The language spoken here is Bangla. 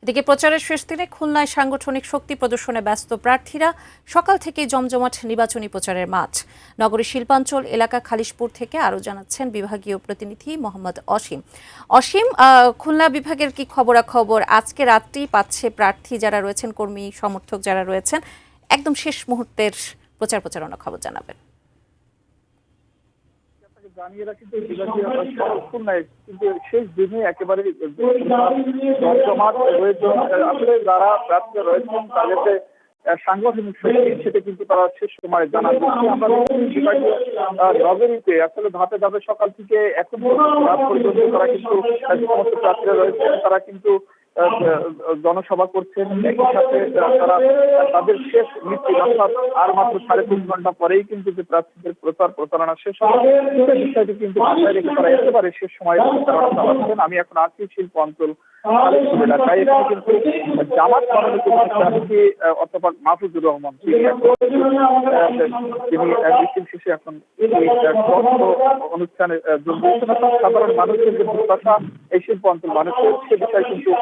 এদিকে প্রচারের শেষ দিনে খুলনায় সাংগঠনিক শক্তি প্রদর্শনে ব্যস্ত প্রার্থীরা। সকাল থেকেই জমজমাট নির্বাচনী প্রচারের মাঠ। নগরীর শিল্পাঞ্চল এলাকা খালিশপুর থেকে আরও জানাচ্ছেন বিভাগীয় প্রতিনিধি মোহাম্মদ অসীম। অসীম, খুলনা বিভাগের কি খবরাখবর? আজকে রাত্রেই পাচ্ছে প্রার্থী যারা রয়েছেন, কর্মী সমর্থক যারা রয়েছেন, একদম শেষ মুহূর্তের প্রচারণা খবর জানাবেন। জানিয়ে রাখি যে বিভাগীয় খুলনায় কিন্তু শেষ দিনে একেবারে জমজমাট রয়েছে। আসলে যারা প্রার্থী রয়েছেন তাদেরকে সাংগঠনিক শক্তি সেটা কিন্তু তারা শেষ সময় জানান দিচ্ছে। আমরা বিভাগীয় নগরীতে আসলে ধাপে ধাপে সকাল থেকে এখন রাত পর্যন্ত তারা কিন্তু সমস্ত প্রার্থীরা রয়েছেন, তারা কিন্তু জনসভা করছেন। একই সাথে তারা তাদের শেষ মিছিল অর্থাৎ আর মাত্র 3.5 ঘন্টা পরেই কিন্তু যে প্রার্থীদের প্রচারণা শেষ হবে সেই বিষয়টি কিন্তু মাথায় রেখে তারা একেবারে শেষ সময়ে প্রচারণা চালাচ্ছেন। আমি এখন আছি শিল্প অঞ্চল এলাকায়। এখানে কিন্তু জামাত মনোনীত প্রার্থী অথবা মাহফুজুর রহমান তিনি মিছিল শেষে এখন অনুষ্ঠানে যোগ দিয়েছেন। সাধারণ মানুষের যে প্রত্যাশা এই শিল্প অঞ্চল মানুষের সে বিষয়ে কিন্তু